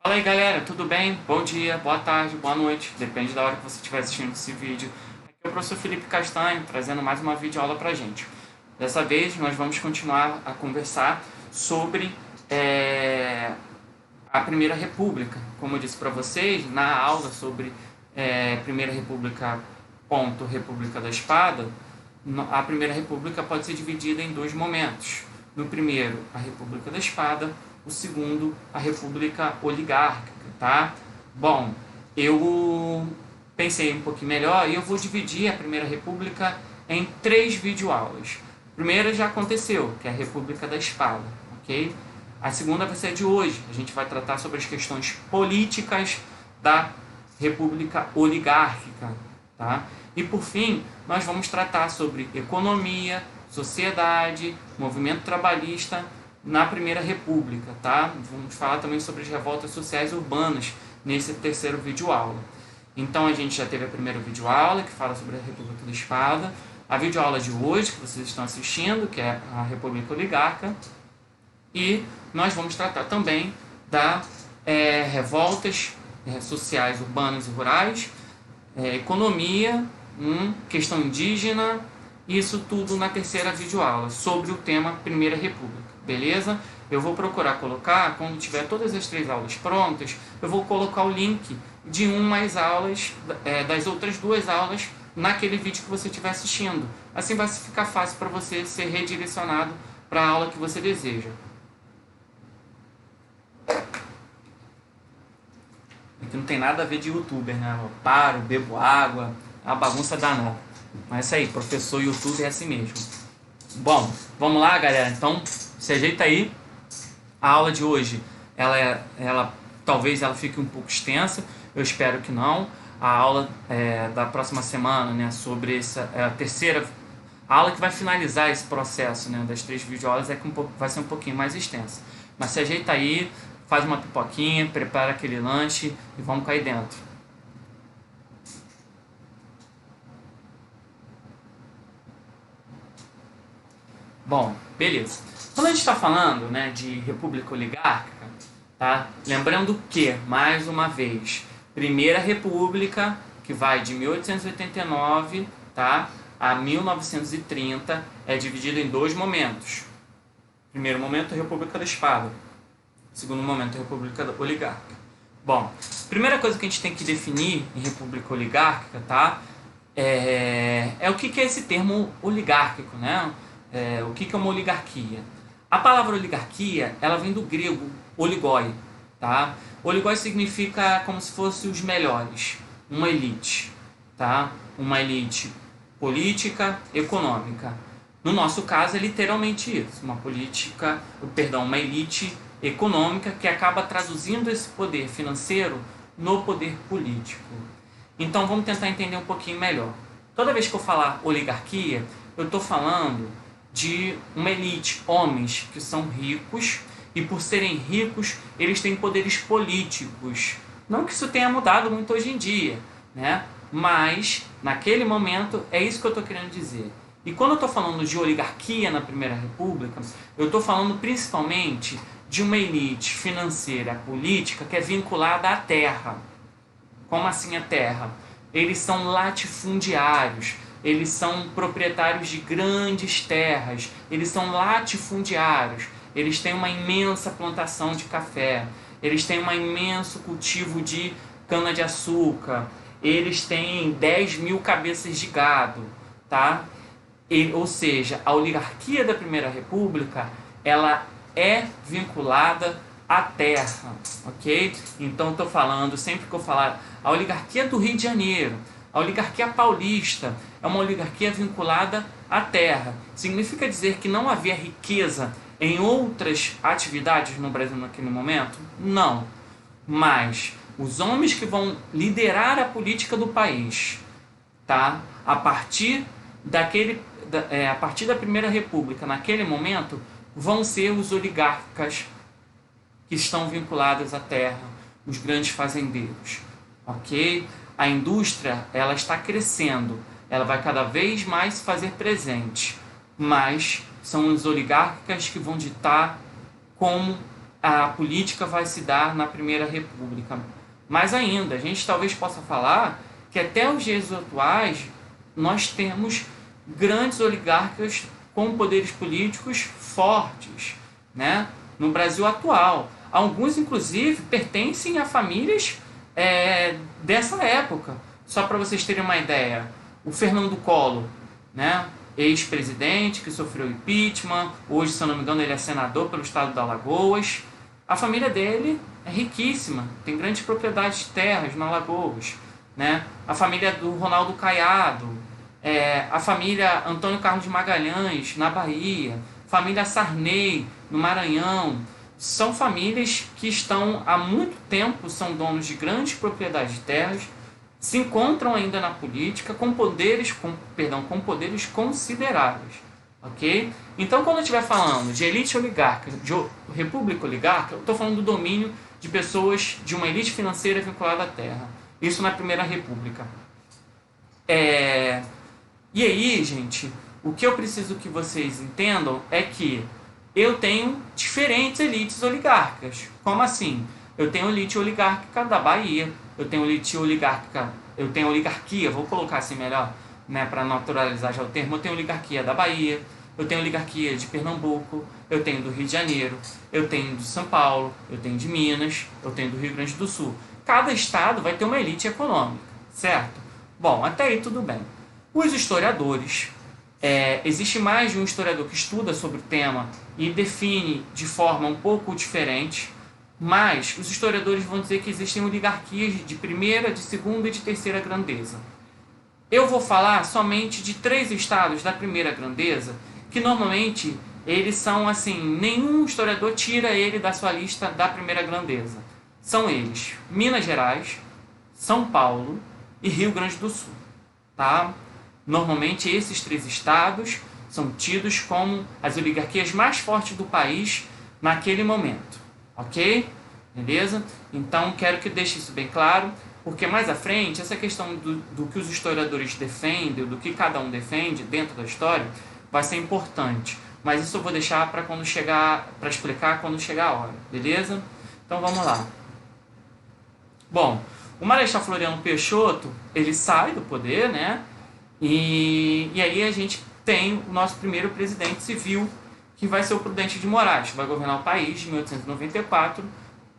Fala aí galera, tudo bem? Bom dia, boa tarde, boa noite, depende da hora que você estiver assistindo esse vídeo. Aqui é o professor Felipe Castanho, trazendo mais uma videoaula pra gente. Dessa vez nós vamos continuar a conversar sobre a Primeira República. Como eu disse para vocês, na aula sobre Primeira República, ponto, República da Espada, a Primeira República pode ser dividida em dois momentos. No primeiro, a República da Espada, o segundo, a República Oligárquica, tá? Bom, eu pensei um pouquinho melhor e eu vou dividir a Primeira República em três videoaulas. A primeira já aconteceu, que é a República da Espada, ok? A segunda vai ser de hoje. A gente vai tratar sobre as questões políticas da República Oligárquica, tá? E por fim, nós vamos tratar sobre economia, sociedade, movimento trabalhista na Primeira República, tá? Vamos falar também sobre as revoltas sociais urbanas nesse terceiro videoaula. Então a gente já teve a primeira videoaula, que fala sobre a República da Espada, a videoaula de hoje, que vocês estão assistindo, que é a República Oligarca, e nós vamos tratar também da revoltas sociais urbanas e rurais, economia, questão indígena, isso tudo na terceira videoaula, sobre o tema Primeira República, beleza? Eu vou procurar colocar, quando tiver todas as três aulas prontas, eu vou colocar o link de umas aulas, das outras duas aulas, naquele vídeo que você estiver assistindo. Assim vai ficar fácil para você ser redirecionado para a aula que você deseja. Aqui não tem nada a ver de youtuber, né? Eu paro, bebo água, é uma bagunça danada. Mas é isso aí, professor YouTube é assim mesmo. Bom, vamos lá, galera. Então, se ajeita aí. A aula de hoje, talvez ela fique um pouco extensa. Eu espero que não. A aula da próxima semana, né, sobre a terceira aula que vai finalizar esse processo, né, das três videoaulas, vai ser um pouquinho mais extensa. Mas se ajeita aí, faz uma pipoquinha, prepara aquele lanche e vamos cair dentro. Bom, beleza. Quando a gente está falando, né, de República Oligárquica, tá? Lembrando que, mais uma vez, Primeira República, que vai de 1889, tá, a 1930, é dividida em dois momentos. Primeiro momento, República da Espada. Segundo momento, República Oligárquica. Bom, primeira coisa que a gente tem que definir em República Oligárquica, tá, é o que é esse termo oligárquico, né? O que é uma oligarquia? A palavra oligarquia, ela vem do grego oligoi, tá? Oligoi significa como se fosse os melhores, uma elite, tá? Uma elite política, econômica. No nosso caso é literalmente isso, uma elite econômica que acaba traduzindo esse poder financeiro no poder político. Então vamos tentar entender um pouquinho melhor. Toda vez que eu falar oligarquia, eu estou falando de uma elite, homens que são ricos, e por serem ricos, eles têm poderes políticos. Não que isso tenha mudado muito hoje em dia, né? Mas, naquele momento, é isso que eu estou querendo dizer. E quando eu estou falando de oligarquia na Primeira República, eu estou falando principalmente de uma elite financeira política que é vinculada à terra. Como assim a terra? Eles são latifundiários, eles são proprietários de grandes terras, eles são latifundiários, eles têm uma imensa plantação de café, eles têm um imenso cultivo de cana-de-açúcar, eles têm 10 mil cabeças de gado, tá? Ou seja, a oligarquia da Primeira República, ela é vinculada à terra, ok? Então estou falando, sempre que eu falar, a oligarquia do Rio de Janeiro, a oligarquia paulista, é uma oligarquia vinculada à terra. Significa dizer que não havia riqueza em outras atividades no Brasil naquele momento? Não. Mas os homens que vão liderar a política do país, tá? A partir da Primeira República, naquele momento, vão ser os oligarcas que estão vinculados à terra, os grandes fazendeiros, ok? A indústria, ela está crescendo, ela vai cada vez mais se fazer presente, mas são os oligarcas que vão ditar como a política vai se dar na Primeira República. Mais ainda, a gente talvez possa falar que até os dias atuais nós temos grandes oligarcas com poderes políticos fortes, né? No Brasil atual. Alguns, inclusive, pertencem a famílias dessa época. Só para vocês terem uma ideia, o Fernando Collor, né? Ex-presidente que sofreu impeachment, hoje, se eu não me engano, ele é senador pelo estado de Alagoas. A família dele é riquíssima, tem grandes propriedades de terras na Alagoas, né? A família do Ronaldo Caiado, a família Antônio Carlos Magalhães, na Bahia, família Sarney, no Maranhão. São famílias que estão há muito tempo, são donos de grandes propriedades de terras, se encontram ainda na política com poderes consideráveis. Ok? Então, quando eu estiver falando de elite oligarca, de república oligarca, eu estou falando do domínio de pessoas de uma elite financeira vinculada à terra. Isso na Primeira República. E aí, gente, o que eu preciso que vocês entendam é que eu tenho diferentes elites oligarcas. Como assim? Eu tenho elite oligárquica da Bahia, eu tenho oligarquia, vou colocar assim melhor, né, para naturalizar já o termo. Eu tenho oligarquia da Bahia, eu tenho oligarquia de Pernambuco, eu tenho do Rio de Janeiro, eu tenho de São Paulo, eu tenho de Minas, eu tenho do Rio Grande do Sul. Cada estado vai ter uma elite econômica, certo? Bom, até aí tudo bem. Os historiadores, existe mais de um historiador que estuda sobre o tema e define de forma um pouco diferente, mas os historiadores vão dizer que existem oligarquias de primeira, de segunda e de terceira grandeza. Eu vou falar somente de 3 estados da primeira grandeza, que normalmente eles são assim, nenhum historiador tira ele da sua lista da primeira grandeza. São eles: Minas Gerais, São Paulo e Rio Grande do Sul. Tá? Normalmente esses 3 estados são tidos como as oligarquias mais fortes do país naquele momento. Ok? Beleza? Então quero que deixe isso bem claro, porque mais à frente essa questão do que os historiadores defendem, do que cada um defende dentro da história, vai ser importante. Mas isso eu vou deixar para explicar quando chegar a hora. Beleza? Então vamos lá. Bom, o Marechal Floriano Peixoto, ele sai do poder, né? E aí a gente tem o nosso primeiro presidente civil, que vai ser o Prudente de Moraes, que vai governar o país de 1894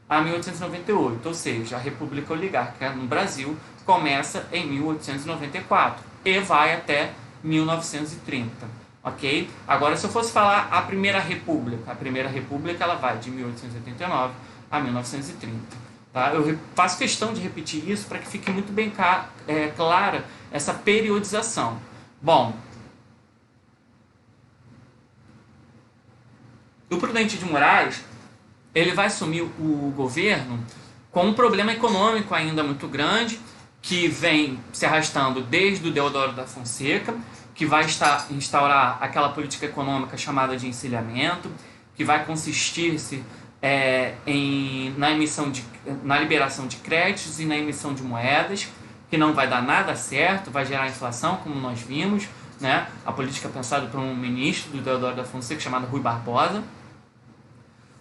a 1898, ou seja, a República Oligárquica no Brasil começa em 1894 e vai até 1930, ok? Agora, se eu fosse falar a Primeira República ela vai de 1889 a 1930. Tá? Eu faço questão de repetir isso para que fique muito bem clara essa periodização. Bom, o Prudente de Moraes, ele vai assumir o governo com um problema econômico ainda muito grande, que vem se arrastando desde o Deodoro da Fonseca, que vai instaurar aquela política econômica chamada de encilhamento, que vai consistir-se na liberação de créditos e na emissão de moedas, que não vai dar nada certo, vai gerar inflação, como nós vimos, né? A política pensada por um ministro do Deodoro da Fonseca chamado Rui Barbosa.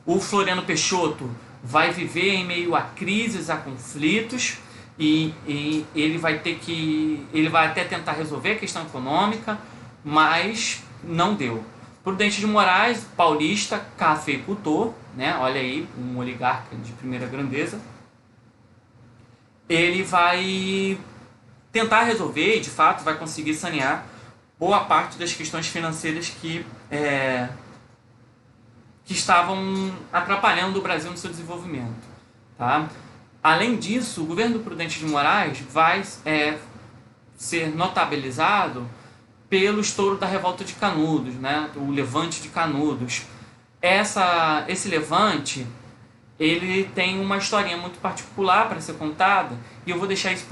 O Floriano Peixoto vai viver em meio a crises, a conflitos, e ele vai até tentar resolver a questão econômica, mas não deu. Prudente de Moraes, paulista, cafeicultor, né? Olha aí, um oligarca de primeira grandeza. Ele vai tentar resolver, e de fato vai conseguir sanear boa parte das questões financeiras que estavam atrapalhando o Brasil no seu desenvolvimento. Tá? Além disso, o governo do Prudente de Moraes vai ser notabilizado pelo estouro da revolta de Canudos, né? O levante de Canudos. Esse levante, ele tem uma historinha muito particular para ser contada, e eu vou deixar isso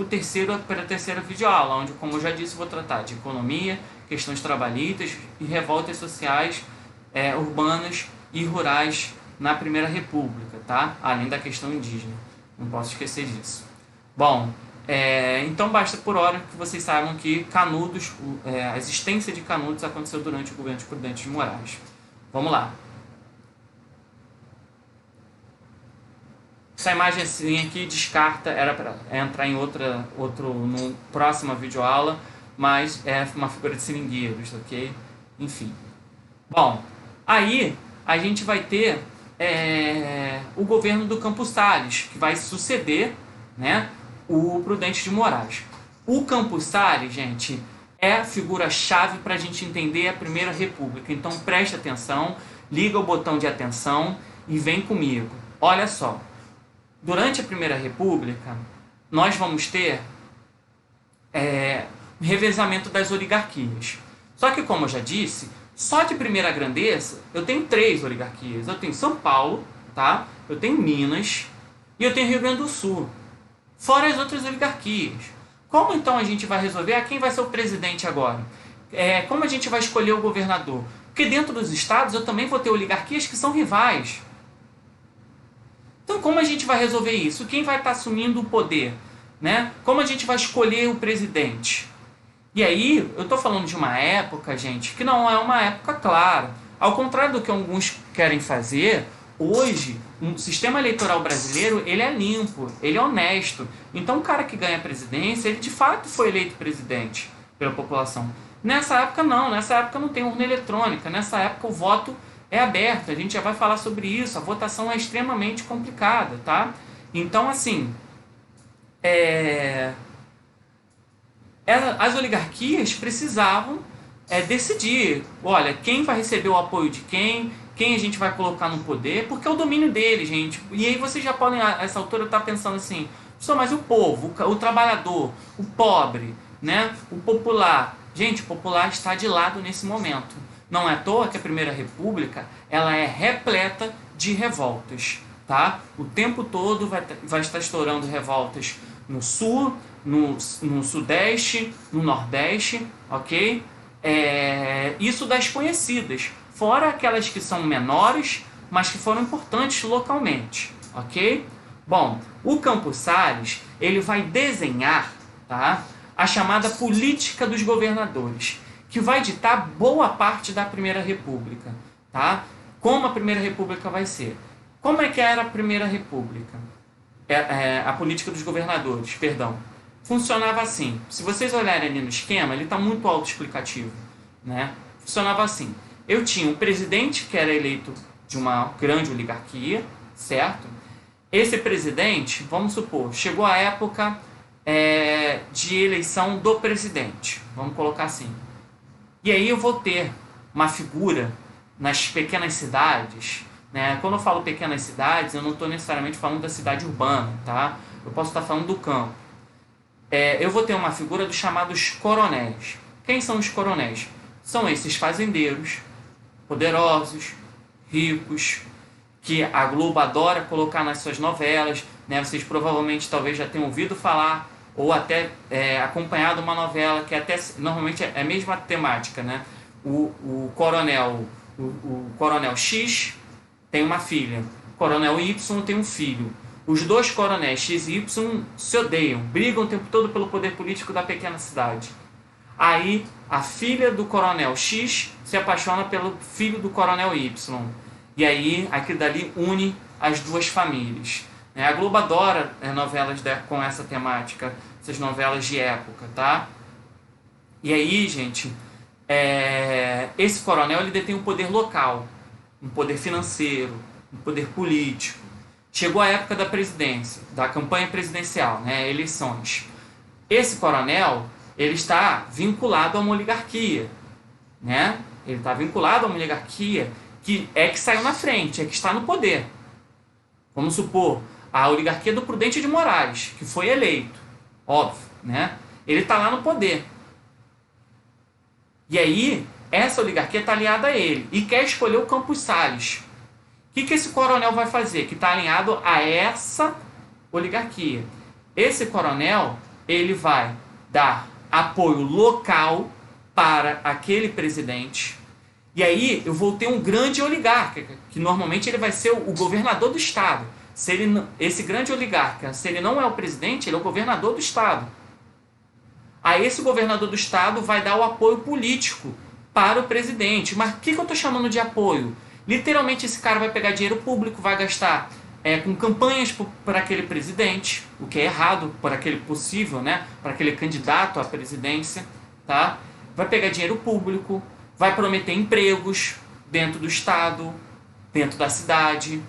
para a terceira videoaula, onde, como eu já disse, vou tratar de economia, questões trabalhistas e revoltas sociais urbanas e rurais na Primeira República, tá? Além da questão indígena. Não posso esquecer disso. Bom, então basta por hora que vocês saibam que Canudos, a existência de Canudos aconteceu durante o governo de Prudente de Moraes. Vamos lá. Essa imagem assim aqui descarta, era para entrar em no próxima videoaula, mas é uma figura de seringueiros, ok? Enfim. Bom, aí a gente vai ter o governo do Campos Salles, que vai suceder, né, o Prudente de Moraes. O Campos Salles, gente, é a figura-chave para a gente entender a Primeira República. Então preste atenção, liga o botão de atenção e vem comigo. Olha só, durante a Primeira República, nós vamos ter um revezamento das oligarquias. Só que, como eu já disse, só de primeira grandeza, eu tenho 3 oligarquias. Eu tenho São Paulo, tá? Eu tenho Minas e eu tenho Rio Grande do Sul. Fora as outras oligarquias. Como então a gente vai resolver quem vai ser o presidente agora? Como a gente vai escolher o governador? Porque dentro dos estados eu também vou ter oligarquias que são rivais. Então como a gente vai resolver isso? Quem vai estar assumindo o poder? Né? Como a gente vai escolher o presidente? E aí, eu estou falando de uma época, gente, que não é uma época clara. Ao contrário do que alguns querem fazer, hoje, o sistema eleitoral brasileiro, ele é limpo, ele é honesto. Então, o cara que ganha a presidência, ele de fato foi eleito presidente pela população. Nessa época, não tem urna eletrônica. Nessa época, o voto é aberto. A gente já vai falar sobre isso. A votação é extremamente complicada, tá? Então, assim, as oligarquias precisavam decidir, olha, quem vai receber o apoio de quem a gente vai colocar no poder, porque é o domínio dele, gente. E aí vocês já podem, a essa altura, estar pensando assim, mas o povo, o trabalhador, o pobre, né, o popular. Gente, o popular está de lado nesse momento. Não é à toa que a Primeira República ela é repleta de revoltas, tá? O tempo todo vai estar estourando revoltas no Sul, no Sudeste, no Nordeste, ok? Isso das conhecidas, fora aquelas que são menores, mas que foram importantes localmente, ok? Bom, o Campos Salles, ele vai desenhar, tá, a chamada política dos governadores, que vai ditar boa parte da Primeira República, tá? Como a Primeira República vai ser? Como é que era a Primeira República? A política dos governadores, perdão. Funcionava assim. Se vocês olharem ali no esquema, ele está muito autoexplicativo, né? Funcionava assim. Eu tinha um presidente que era eleito de uma grande oligarquia, certo? Esse presidente, vamos supor, chegou a época de eleição do presidente, vamos colocar assim. E aí eu vou ter uma figura nas pequenas cidades, né? Quando eu falo pequenas cidades, eu não estou necessariamente falando da cidade urbana, tá? Eu posso estar falando do campo. Eu vou ter uma figura dos chamados coronéis. Quem são os coronéis? São esses fazendeiros, poderosos, ricos, que a Globo adora colocar nas suas novelas, né? Vocês provavelmente talvez já tenham ouvido falar ou até acompanhado uma novela que até normalmente é a mesma temática, né? O coronel X tem uma filha, o coronel Y tem um filho. Os dois coronéis X e Y se odeiam, brigam o tempo todo pelo poder político da pequena cidade. Aí a filha do coronel X se apaixona pelo filho do coronel Y. E aí aquilo dali une as duas famílias. A Globo adora novelas com essa temática, essas novelas de época, tá? E aí, gente, esse coronel ele detém um poder local, um poder financeiro, um poder político. Chegou a época da presidência, da campanha presidencial, né, eleições. Esse coronel, ele está vinculado a uma oligarquia, né? Ele está vinculado a uma oligarquia que saiu na frente, que está no poder. Vamos supor, a oligarquia do Prudente de Moraes, que foi eleito, óbvio, né? Ele está lá no poder. E aí, essa oligarquia está aliada a ele e quer escolher o Campos Salles. O que esse coronel vai fazer? Que está alinhado a essa oligarquia. Esse coronel, ele vai dar apoio local para aquele presidente. E aí eu vou ter um grande oligarca, que normalmente ele vai ser o governador do estado. Esse grande oligarca, se ele não é o presidente, ele é o governador do estado. Aí esse governador do estado vai dar o apoio político para o presidente. Mas o que eu estou chamando de apoio? Literalmente esse cara vai pegar dinheiro público, vai gastar com campanhas por aquele presidente, o que é errado, por aquele possível, né, para aquele candidato à presidência, tá? Vai pegar dinheiro público, vai prometer empregos dentro do Estado, dentro da cidade.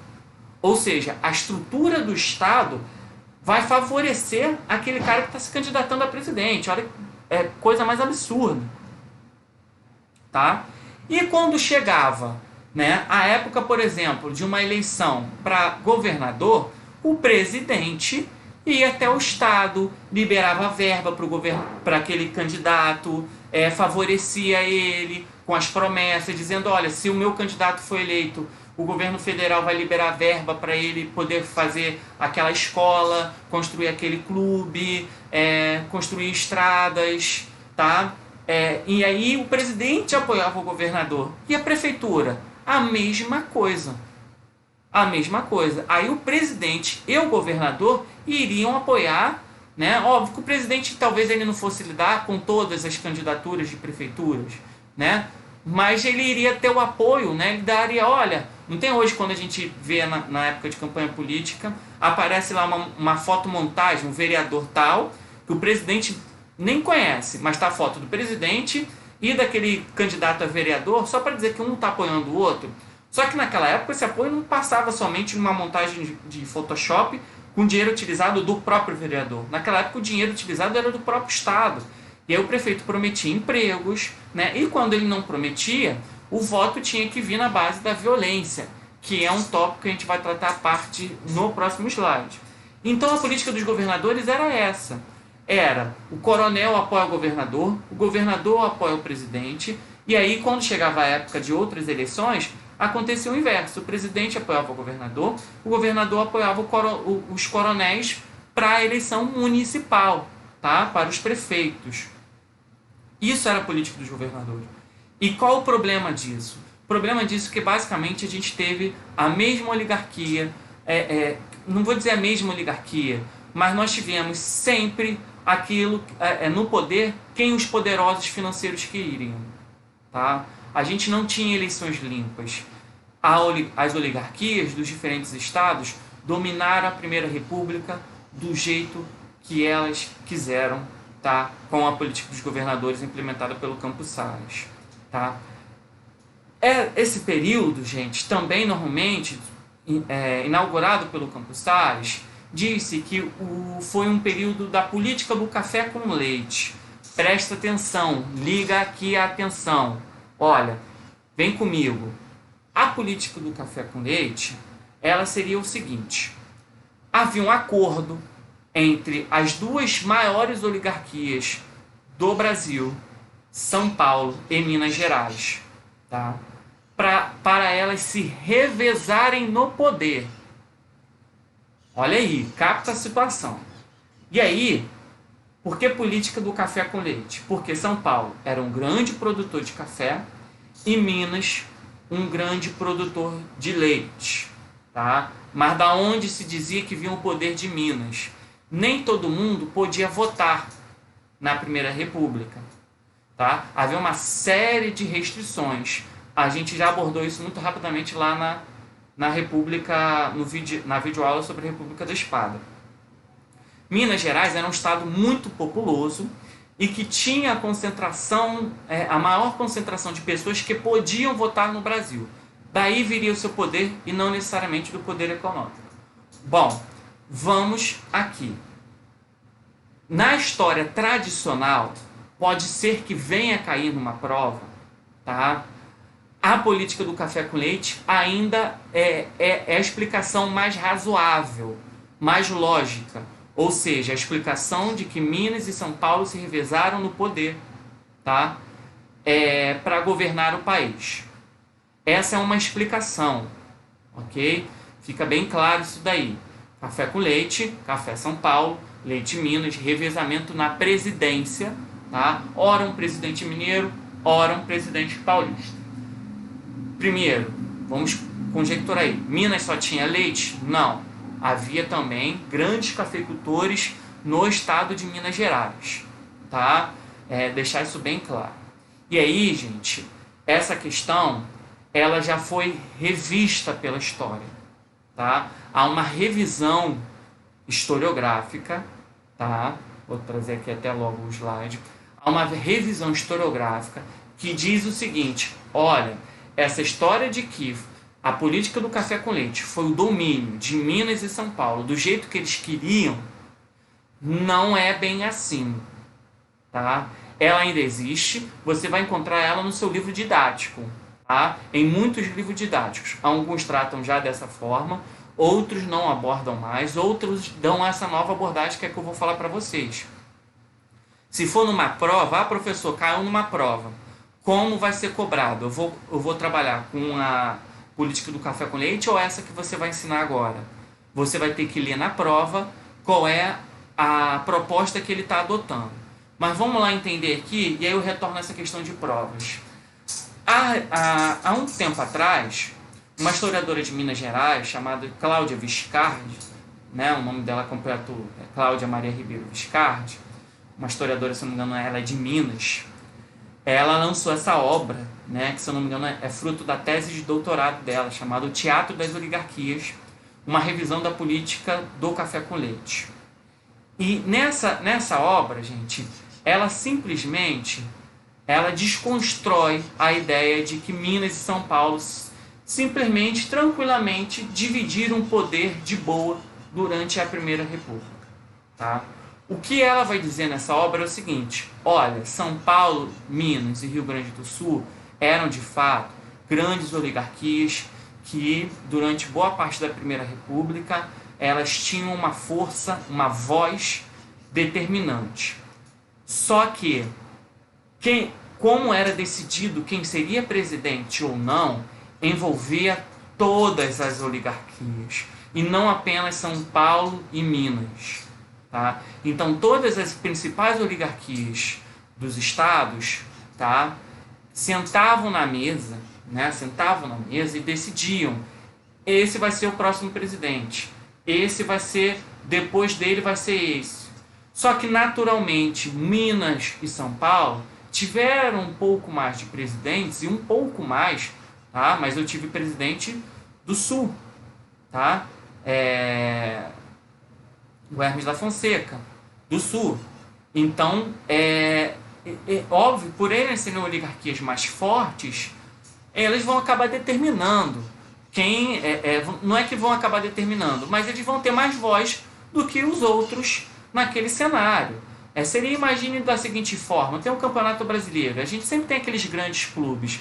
Ou seja, a estrutura do Estado vai favorecer aquele cara que está se candidatando a presidente. Olha, é coisa mais absurda. Tá? E quando chegava, né, a época, por exemplo, de uma eleição para governador, o presidente ia até o Estado, liberava verba para aquele candidato, favorecia ele com as promessas, dizendo, olha, se o meu candidato for eleito, o governo federal vai liberar verba para ele poder fazer aquela escola, construir aquele clube, construir estradas, tá? E aí o presidente apoiava o governador. E a prefeitura? A mesma coisa. A mesma coisa. Aí o presidente e o governador iriam apoiar, né? Óbvio que o presidente talvez ele não fosse lidar com todas as candidaturas de prefeituras, né? Mas ele iria ter o apoio, né? Ele daria, olha, não tem hoje quando a gente vê na época de campanha política, aparece lá uma fotomontagem, um vereador tal, que o presidente nem conhece, mas está a foto do presidente e daquele candidato a vereador, só para dizer que um está apoiando o outro. Só que naquela época esse apoio não passava somente numa montagem de Photoshop com dinheiro utilizado do próprio vereador. Naquela época o dinheiro utilizado era do próprio Estado. E aí o prefeito prometia empregos, né? E quando ele não prometia, o voto tinha que vir na base da violência, que é um tópico que a gente vai tratar à parte no próximo slide. Então a política dos governadores era essa. Era o coronel apoia o governador apoia o presidente, e aí quando chegava a época de outras eleições, acontecia o inverso. O presidente apoiava o governador apoiava os coronéis para a eleição municipal, tá? Para os prefeitos. Isso era a política dos governadores. E qual o problema disso? O problema disso é que basicamente a gente teve a mesma oligarquia, não vou dizer a mesma oligarquia, mas nós tivemos sempre aquilo no poder quem os poderosos financeiros queriam. Tá? A gente não tinha eleições limpas. As oligarquias dos diferentes estados dominaram a Primeira República do jeito que elas quiseram, tá? Com a política dos governadores implementada pelo Campos Salles. Tá? Esse período, gente, também normalmente inaugurado pelo Campos Salles, disse que foi um período da política do café com leite. Presta atenção, liga aqui a atenção. Olha, vem comigo. A política do café com leite, ela seria o seguinte. Havia um acordo entre as duas maiores oligarquias do Brasil, São Paulo e Minas Gerais, tá? Para elas se revezarem no poder. Olha aí, capta a situação. E aí, por que política do café com leite? Porque São Paulo era um grande produtor de café e Minas um grande produtor de leite. Tá? Mas da onde se dizia que vinha o poder de Minas? Nem todo mundo podia votar na Primeira República. Tá? Havia uma série de restrições. A gente já abordou isso muito rapidamente lá na República, na videoaula sobre a República da Espada. Minas Gerais era um estado muito populoso e que tinha a maior concentração de pessoas que podiam votar no Brasil. Daí viria o seu poder e não necessariamente do poder econômico. Bom, vamos aqui. Na história tradicional, pode ser que venha a cair numa prova, tá? A política do café com leite ainda é a explicação mais razoável, mais lógica. Ou seja, a explicação de que Minas e São Paulo se revezaram no poder, tá? Para governar o país. Essa é uma explicação, ok? Fica bem claro isso daí. Café com leite, café São Paulo, leite Minas, revezamento na presidência, tá? Ora um presidente mineiro, ora um presidente paulista. Primeiro, vamos conjecturar aí. Minas só tinha leite? Não. Havia também grandes cafeicultores no estado de Minas Gerais. Tá? Deixar isso bem claro. E aí, gente, essa questão ela já foi revista pela história. tá? Há uma revisão historiográfica, tá? Vou trazer aqui até logo o slide. Há uma revisão historiográfica que diz o seguinte: olha, essa história de que a política do café com leite foi o domínio de Minas e São Paulo do jeito que eles queriam, não é bem assim, tá? Ela ainda existe, você vai encontrar ela no seu livro didático, tá? Em muitos livros didáticos. Alguns tratam já dessa forma, outros não abordam mais, outros dão essa nova abordagem que é que eu vou falar para vocês. Se for numa prova, professor, caiu numa prova, como vai ser cobrado? Eu vou trabalhar com a política do café com leite ou essa que você vai ensinar agora? Você vai ter que ler na prova qual é a proposta que ele está adotando. Mas vamos lá entender aqui, e aí eu retorno a essa questão de provas. Há um tempo atrás, uma historiadora de Minas Gerais, chamada Cláudia Viscardi, né, o nome dela completo é Cláudia Maria Ribeiro Viscardi, uma historiadora, se não me engano, ela é de Minas, ela lançou essa obra, né, que, se eu não me engano, é fruto da tese de doutorado dela, chamada O Teatro das Oligarquias, uma revisão da política do café com leite. E nessa obra, gente, ela simplesmente desconstrói a ideia de que Minas e São Paulo simplesmente, tranquilamente, dividiram o poder de boa durante a Primeira República. Tá? O que ela vai dizer nessa obra é o seguinte: olha, São Paulo, Minas e Rio Grande do Sul eram, de fato, grandes oligarquias que, durante boa parte da Primeira República, elas tinham uma força, uma voz determinante. Só que, como era decidido quem seria presidente ou não, envolvia todas as oligarquias, e não apenas São Paulo e Minas. Tá? Então, todas as principais oligarquias dos estados, tá, sentavam na mesa e decidiam: esse vai ser o próximo presidente, esse vai ser, depois dele vai ser esse. Só que, naturalmente, Minas e São Paulo tiveram um pouco mais de presidentes e um pouco mais, tá? Mas eu tive presidente do Sul, tá? O Hermes da Fonseca, do Sul. Então, óbvio, por eles serem oligarquias mais fortes, eles vão acabar determinando quem... não é que vão acabar determinando, mas eles vão ter mais voz do que os outros naquele cenário. Imagine da seguinte forma: tem um Campeonato Brasileiro, a gente sempre tem aqueles grandes clubes,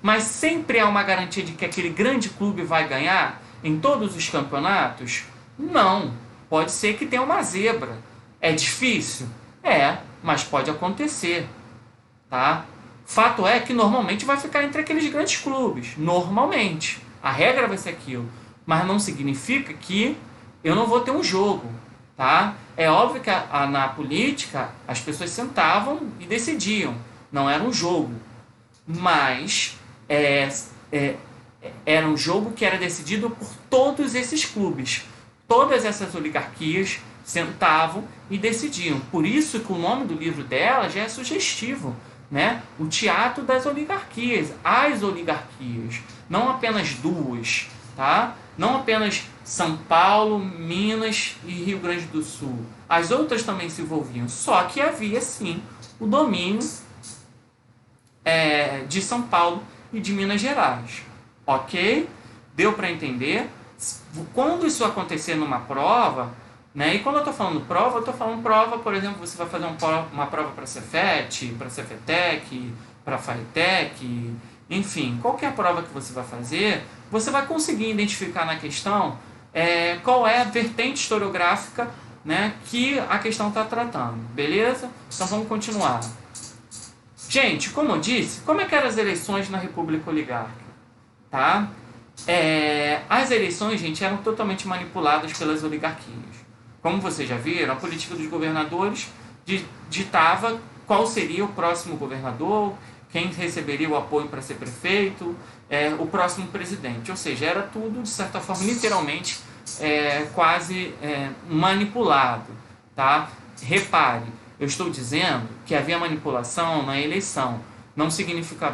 mas sempre há uma garantia de que aquele grande clube vai ganhar em todos os campeonatos? Não. Pode ser que tenha uma zebra. É difícil? Mas pode acontecer. Tá? Fato é que normalmente vai ficar entre aqueles grandes clubes. Normalmente. A regra vai ser aquilo. Mas não significa que eu não vou ter um jogo. Tá? É óbvio que na política as pessoas sentavam e decidiam. Não era um jogo. Mas era um jogo que era decidido por todos esses clubes. Todas essas oligarquias sentavam e decidiam. Por isso que o nome do livro dela já é sugestivo, né? O Teatro das Oligarquias, as oligarquias, não apenas duas, tá? Não apenas São Paulo, Minas e Rio Grande do Sul. As outras também se envolviam, só que havia sim o domínio de São Paulo e de Minas Gerais. Ok? Deu para entender? Quando isso acontecer numa prova, né? E quando eu estou falando prova, por exemplo, você vai fazer uma prova para Cefet, para Cefetec, para Faritec, enfim, qualquer prova que você vai fazer, você vai conseguir identificar na questão qual é a vertente historiográfica, né, que a questão está tratando, beleza? Então vamos continuar. Gente, como eu disse, como é que eram as eleições na República Oligárquica? Tá? As eleições, gente, eram totalmente manipuladas pelas oligarquias. Como vocês já viram, a política dos governadores ditava qual seria o próximo governador, quem receberia o apoio para ser prefeito, o próximo presidente. Ou seja, era tudo, de certa forma, literalmente, quase manipulado. Tá? Repare, eu estou dizendo que havia manipulação na eleição. Não significa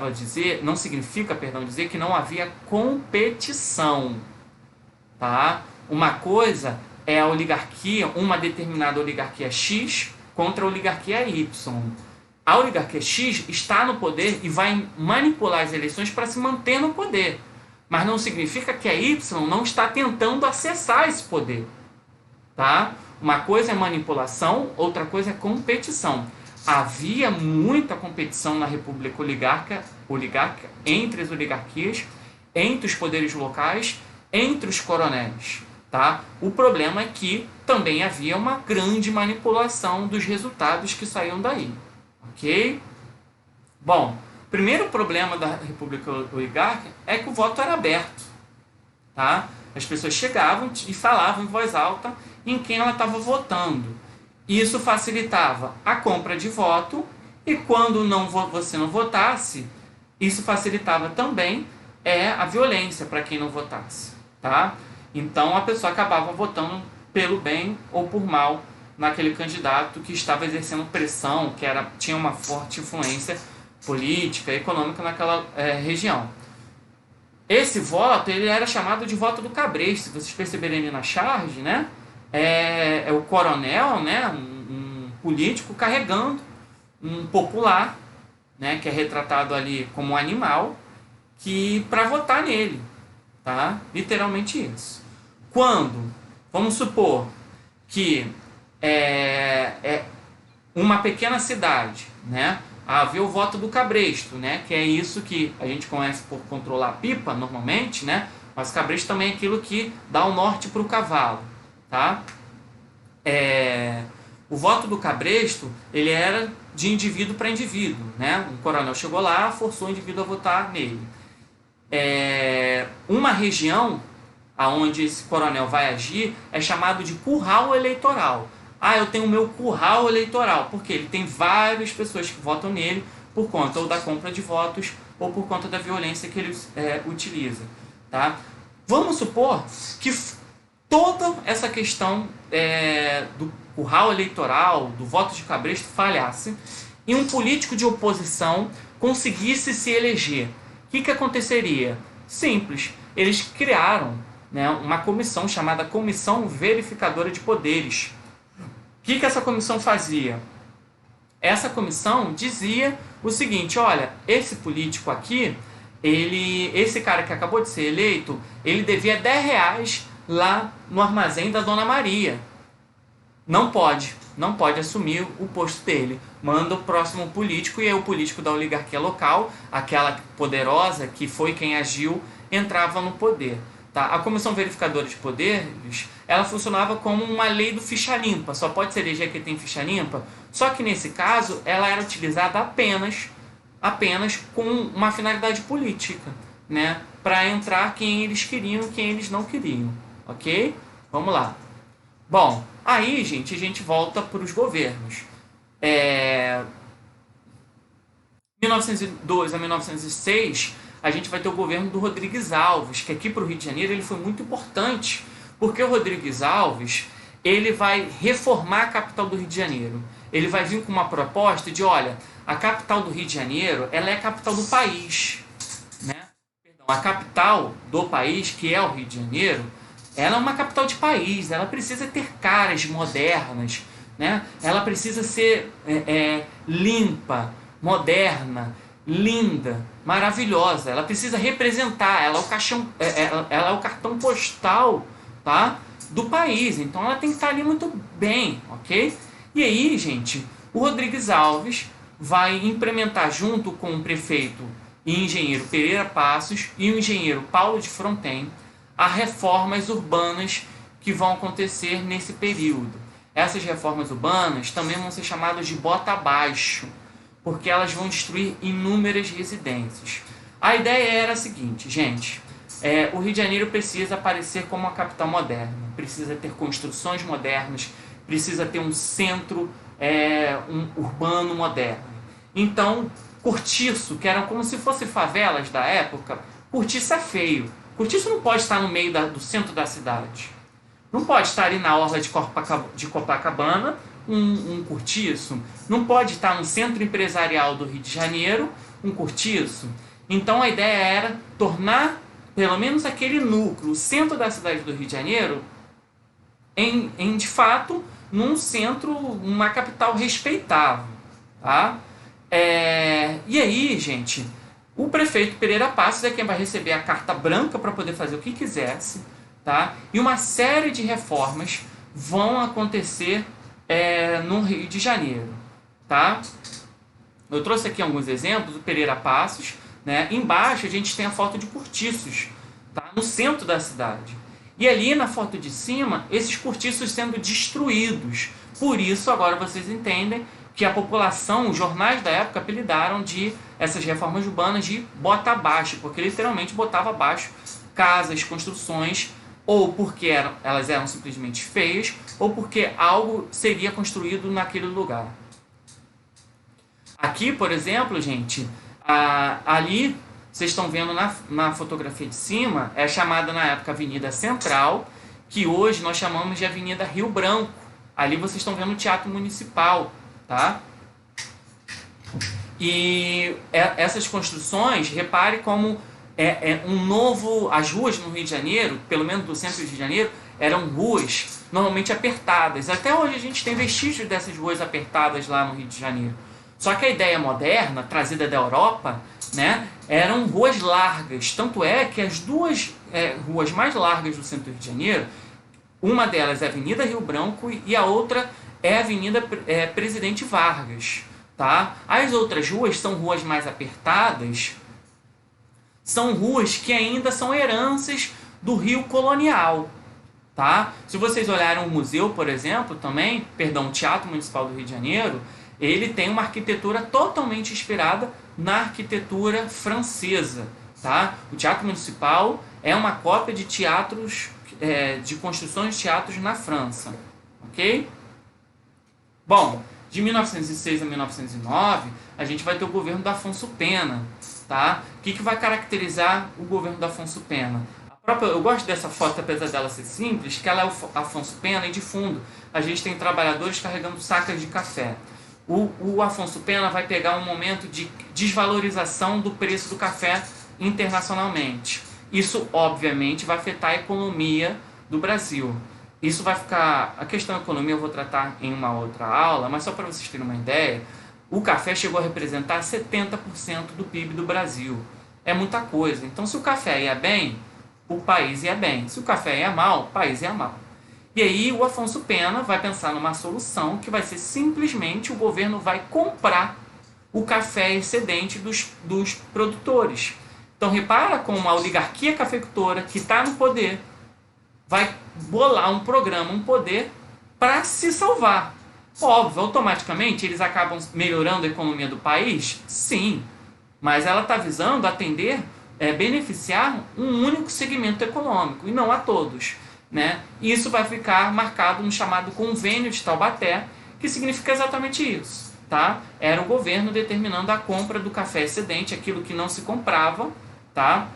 dizer que não havia competição. tá? Uma coisa é a oligarquia, uma determinada oligarquia X contra a oligarquia Y. A oligarquia X está no poder e vai manipular as eleições para se manter no poder. Mas não significa que a Y não está tentando acessar esse poder. Tá? Uma coisa é manipulação, outra coisa é competição. Havia muita competição na República Oligárquica entre as oligarquias, entre os poderes locais, entre os coronéis. Tá? O problema é que também havia uma grande manipulação dos resultados que saíam daí. Ok? Bom, o primeiro problema da República Oligárquica é que o voto era aberto. Tá? As pessoas chegavam e falavam em voz alta em quem ela estava votando. Isso facilitava a compra de voto e quando você não votasse, isso facilitava também a violência para quem não votasse. Tá? Então a pessoa acabava votando pelo bem ou por mal naquele candidato que estava exercendo pressão, que tinha uma forte influência política e econômica naquela região. Esse voto ele era chamado de voto do cabresto. Se vocês perceberem ali na charge, né? É o coronel, né? Um político carregando um popular, né? Que é retratado ali como um animal, para votar nele. Tá? Literalmente isso. Quando, vamos supor que uma pequena cidade, né? Havia o voto do cabresto, né? Que é isso que a gente conhece por controlar a pipa, normalmente, né? Mas cabresto também é aquilo que dá o norte para o cavalo, tá? O voto do cabresto, ele era de indivíduo para indivíduo, né? Um coronel chegou lá, forçou o indivíduo a votar nele. Uma região aonde esse coronel vai agir é chamado de curral eleitoral. Eu tenho o meu curral eleitoral, porque ele tem várias pessoas que votam nele por conta ou da compra de votos ou por conta da violência que ele utiliza. Tá? Vamos supor que toda essa questão do curral eleitoral, do voto de cabresto falhasse e um político de oposição conseguisse se eleger. O que aconteceria? Simples, eles criaram, né, uma comissão chamada Comissão Verificadora de Poderes. O que essa comissão fazia? Essa comissão dizia o seguinte: olha, esse político aqui, esse cara que acabou de ser eleito, ele devia R$10 lá no armazém da Dona Maria. Não pode assumir o posto dele. Manda o próximo político, e aí o político da oligarquia local, aquela poderosa que foi quem agiu, entrava no poder. Tá? A Comissão Verificadora de Poderes, ela funcionava como uma lei do ficha limpa. Só pode se eleger quem tem ficha limpa. Só que nesse caso, ela era utilizada apenas com uma finalidade política, né? Para entrar quem eles queriam e quem eles não queriam. Ok? Vamos lá. Bom, aí, gente, a gente volta para os governos. 1902 a 1906, a gente vai ter o governo do Rodrigues Alves, que aqui para o Rio de Janeiro ele foi muito importante, porque o Rodrigues Alves ele vai reformar a capital do Rio de Janeiro. Ele vai vir com uma proposta de, olha, a capital do Rio de Janeiro, ela é a capital do país, né? A capital do país, que é o Rio de Janeiro, ela é uma capital de país, ela precisa ter caras modernas, né? Ela precisa ser limpa, moderna, linda, maravilhosa. Ela precisa representar, ela é o cartão postal, tá? Do país. Então ela tem que estar ali muito bem, ok? E aí, gente, o Rodrigues Alves vai implementar junto com o prefeito e engenheiro Pereira Passos e o engenheiro Paulo de Fronten as reformas urbanas que vão acontecer nesse período. Essas reformas urbanas também vão ser chamadas de bota abaixo, porque elas vão destruir inúmeras residências. A ideia era a seguinte, gente, o Rio de Janeiro precisa aparecer como uma capital moderna, precisa ter construções modernas, precisa ter um centro urbano moderno. Então, cortiço, que eram como se fossem favelas da época, cortiço é feio. Cortiço não pode estar no meio do centro da cidade. Não pode estar ali na orla de Copacabana, um cortiço. Não pode estar no centro empresarial do Rio de Janeiro, um cortiço. Então a ideia era tornar pelo menos aquele núcleo, o centro da cidade do Rio de Janeiro, de fato, num centro, uma capital respeitável. Tá? E aí, gente, o prefeito Pereira Passos é quem vai receber a carta branca para poder fazer o que quisesse, tá? E uma série de reformas vão acontecer no Rio de Janeiro. Tá? Eu trouxe aqui alguns exemplos do Pereira Passos, né? Embaixo a gente tem a foto de cortiços, tá? No centro da cidade. E ali na foto de cima, esses cortiços sendo destruídos. Por isso, agora vocês entendem que a população, os jornais da época apelidaram de essas reformas urbanas de bota abaixo, porque literalmente botava abaixo casas, construções, ou porque elas eram simplesmente feias, ou porque algo seria construído naquele lugar. Aqui, por exemplo, gente, ali vocês estão vendo na fotografia de cima, é chamada na época Avenida Central, que hoje nós chamamos de Avenida Rio Branco. Ali vocês estão vendo o Teatro Municipal, tá? E essas construções, repare como as ruas no Rio de Janeiro, pelo menos do centro do Rio de Janeiro, eram ruas normalmente apertadas. Até hoje a gente tem vestígios dessas ruas apertadas lá no Rio de Janeiro. Só que a ideia moderna, trazida da Europa, né, eram ruas largas. Tanto é que as duas ruas mais largas do centro do Rio de Janeiro, uma delas é a Avenida Rio Branco e a outra é a Avenida Presidente Vargas. Tá? As outras ruas são ruas mais apertadas, são ruas que ainda são heranças do Rio colonial. Tá? Se vocês olharem o museu, por exemplo, o Teatro Municipal do Rio de Janeiro, ele tem uma arquitetura totalmente inspirada na arquitetura francesa. Tá? O Teatro Municipal é uma cópia de teatros, de construções de teatros na França. Ok? Bom, de 1906 a 1909, a gente vai ter o governo do Afonso Pena. Tá? O que vai caracterizar o governo do Afonso Pena? Eu gosto dessa foto, apesar dela ser simples, que ela é o Afonso Pena e de fundo a gente tem trabalhadores carregando sacas de café. O Afonso Pena vai pegar um momento de desvalorização do preço do café internacionalmente. Isso, obviamente, vai afetar a economia do Brasil. Isso vai ficar... A questão da economia eu vou tratar em uma outra aula, mas só para vocês terem uma ideia, o café chegou a representar 70% do PIB do Brasil. É muita coisa. Então, se o café ia bem, o país ia bem. Se o café ia mal, o país ia mal. E aí o Afonso Pena vai pensar numa solução que vai ser simplesmente o governo vai comprar o café excedente dos produtores. Então repara como a oligarquia cafeicultora que está no poder vai bolar um programa, um poder para se salvar. Óbvio, automaticamente eles acabam melhorando a economia do país? Sim, mas ela está visando atender, beneficiar um único segmento econômico e não a todos. Né? E isso vai ficar marcado no chamado Convênio de Taubaté, que significa exatamente isso. Tá? Era o governo determinando a compra do café excedente, aquilo que não se comprava, tá?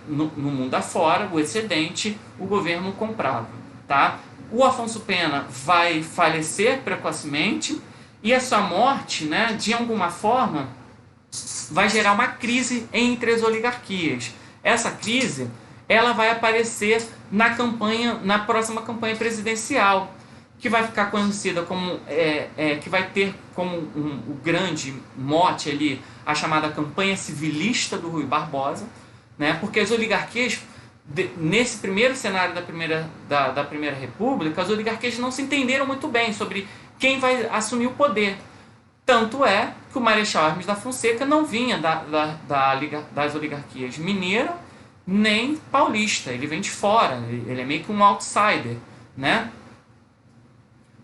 No mundo afora, o excedente, o governo comprava. Tá? O Afonso Pena vai falecer precocemente e a sua morte, né, de alguma forma, vai gerar uma crise entre as oligarquias. Essa crise ela vai aparecer na próxima campanha presidencial, que vai ficar conhecida como, que vai ter como o grande mote ali a chamada campanha civilista do Rui Barbosa, né? Porque as oligarquias, nesse primeiro cenário da Primeira República, as oligarquias não se entenderam muito bem sobre quem vai assumir o poder. Tanto é que o Marechal Hermes da Fonseca não vinha das oligarquias mineira nem paulista, ele vem de fora, ele é meio que um outsider, né?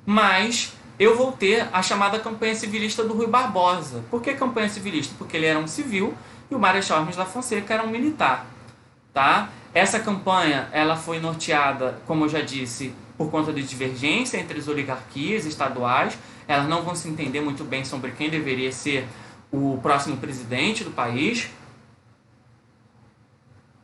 Mas eu vou ter a chamada campanha civilista do Rui Barbosa. Por que campanha civilista? Porque ele era um civil e o Marechal Hermes da Fonseca era um militar, tá? Essa campanha ela foi norteada, como eu já disse, por conta de divergência entre as oligarquias estaduais. Elas não vão se entender muito bem sobre quem deveria ser o próximo presidente do país.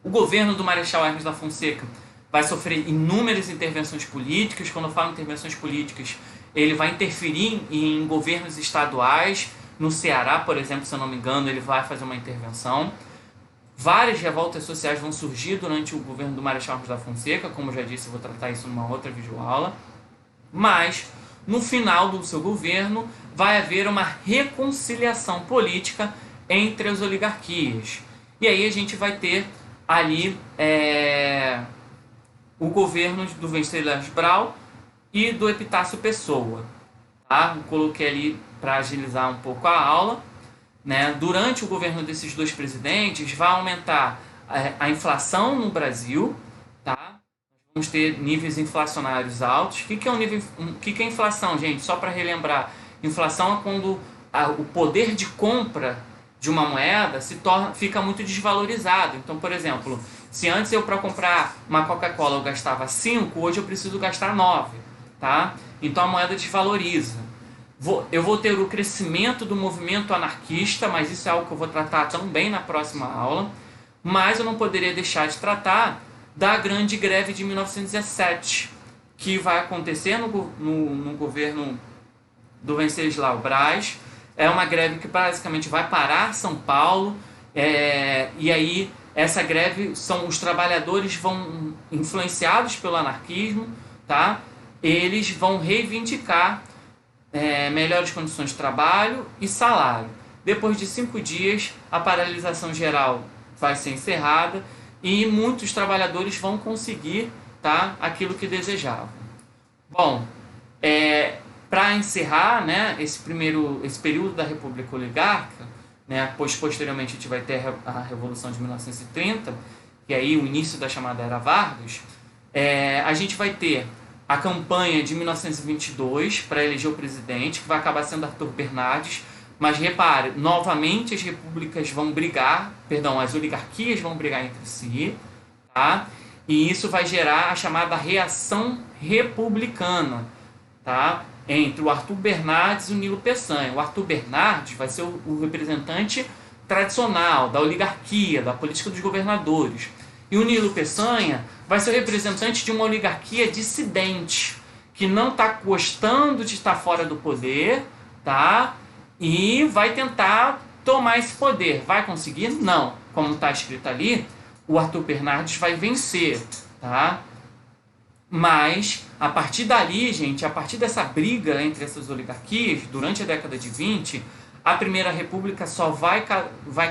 O governo do Marechal Hermes da Fonseca vai sofrer inúmeras intervenções políticas. Quando eu falo intervenções políticas, ele vai interferir em governos estaduais. No Ceará, por exemplo, se eu não me engano, ele vai fazer uma intervenção. Várias revoltas sociais vão surgir durante o governo do Marechal Ramos da Fonseca, como eu já disse, eu vou tratar isso numa outra videoaula. Mas, no final do seu governo, vai haver uma reconciliação política entre as oligarquias. E aí a gente vai ter ali o governo do Venceslas Brau e do Epitácio Pessoa. Tá? Eu coloquei ali para agilizar um pouco a aula. Né? Durante o governo desses dois presidentes, vai aumentar a inflação no Brasil. Tá? Vamos ter níveis inflacionários altos. O que é, que é inflação, gente? Só para relembrar. Inflação é quando o poder de compra de uma moeda fica muito desvalorizado. Então, por exemplo, se antes eu para comprar uma Coca-Cola eu gastava 5, hoje eu preciso gastar 9. Tá? Então a moeda desvaloriza. Eu vou ter o crescimento do movimento anarquista, mas isso é algo que eu vou tratar também na próxima aula. Mas eu não poderia deixar de tratar da grande greve de 1917, que vai acontecer no governo do Venceslau Braz. É uma greve que basicamente vai parar São Paulo, e aí essa greve os trabalhadores vão influenciados pelo anarquismo, tá? Eles vão reivindicar melhores condições de trabalho e salário. Depois de 5 dias, a paralisação geral vai ser encerrada e muitos trabalhadores vão conseguir, tá, aquilo que desejavam. Bom, para encerrar, né, esse período da República Oligárquica, né, pois posteriormente a gente vai ter a Revolução de 1930, e aí o início da chamada Era Vargas, a gente vai ter a campanha de 1922 para eleger o presidente, que vai acabar sendo Arthur Bernardes, mas repare, novamente as repúblicas vão brigar, as oligarquias vão brigar entre si, tá? E isso vai gerar a chamada reação republicana, tá? Entre o Arthur Bernardes e o Nilo Peçanha. O Arthur Bernardes vai ser o representante tradicional da oligarquia, da política dos governadores. E o Nilo Peçanha vai ser o representante de uma oligarquia dissidente, que não está gostando de estar fora do poder, tá? E vai tentar tomar esse poder. Vai conseguir? Não. Como está escrito ali, o Arthur Bernardes vai vencer, tá? Mas, a partir dali, gente, a partir dessa briga entre essas oligarquias, durante a década de 20, a Primeira República só vai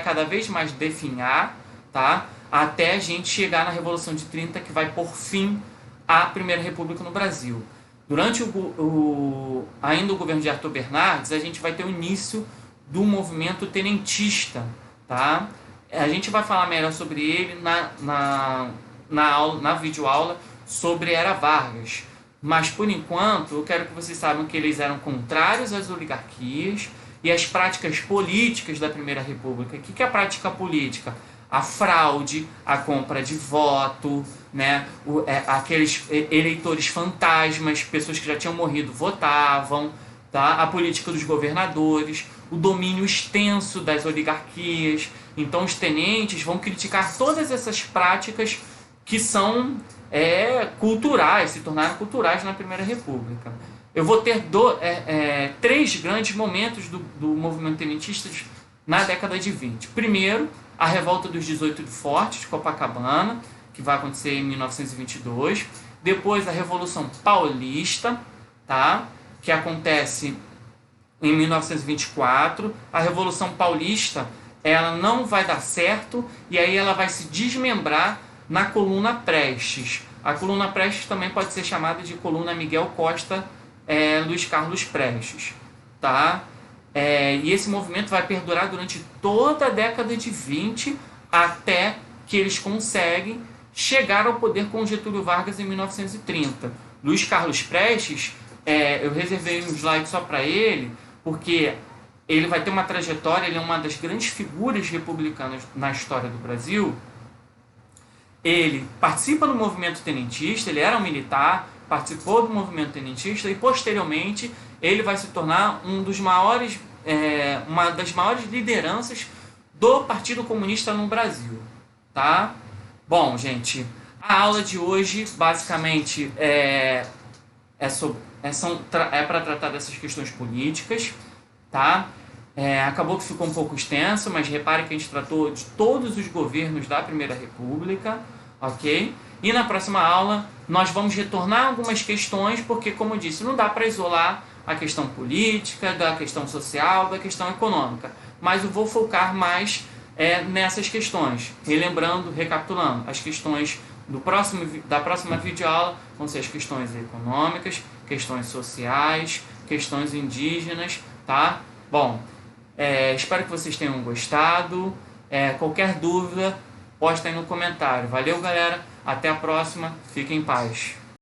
cada vez mais definhar, tá? Até a gente chegar na Revolução de 30, que vai pôr fim à Primeira República no Brasil. Durante ainda o governo de Arthur Bernardes, a gente vai ter o início do movimento tenentista, tá? A gente vai falar melhor sobre ele na videoaula sobre Era Vargas. Mas, por enquanto, eu quero que vocês saibam que eles eram contrários às oligarquias e às práticas políticas da Primeira República. O que é a prática política? A fraude, a compra de voto, né? Aqueles eleitores fantasmas, pessoas que já tinham morrido votavam, tá? A política dos governadores, o domínio extenso das oligarquias. Então os tenentes vão criticar todas essas práticas que são culturais, se tornaram culturais na Primeira República. Eu vou ter 3 grandes momentos do movimento tenentista na década de 20. Primeiro, a revolta dos 18 de Fortes, de Copacabana, que vai acontecer em 1922. Depois, a Revolução Paulista, tá? Que acontece em 1924. A Revolução Paulista ela não vai dar certo e aí ela vai se desmembrar na Coluna Prestes. A Coluna Prestes também pode ser chamada de Coluna Miguel Costa Luiz Carlos Prestes, tá? E esse movimento vai perdurar durante toda a década de 20 até que eles conseguem chegar ao poder com Getúlio Vargas em 1930. Luiz Carlos Prestes, eu reservei um slide só para ele, porque ele vai ter uma trajetória, ele é uma das grandes figuras republicanas na história do Brasil. Ele participa do movimento tenentista, ele era um militar, participou do movimento tenentista e posteriormente ele vai se tornar uma das maiores lideranças do Partido Comunista no Brasil, tá? Bom, gente, a aula de hoje basicamente para tratar dessas questões políticas, tá? Acabou que ficou um pouco extenso, mas repare que a gente tratou de todos os governos da Primeira República, ok? E na próxima aula nós vamos retornar algumas questões, porque, como eu disse, não dá para isolar a questão política, da questão social, da questão econômica. Mas eu vou focar mais nessas questões, relembrando, recapitulando, as questões da próxima videoaula vão ser as questões econômicas, questões sociais, questões indígenas, tá? Bom, espero que vocês tenham gostado. Qualquer dúvida, posta aí no comentário. Valeu, galera. Até a próxima. Fiquem em paz.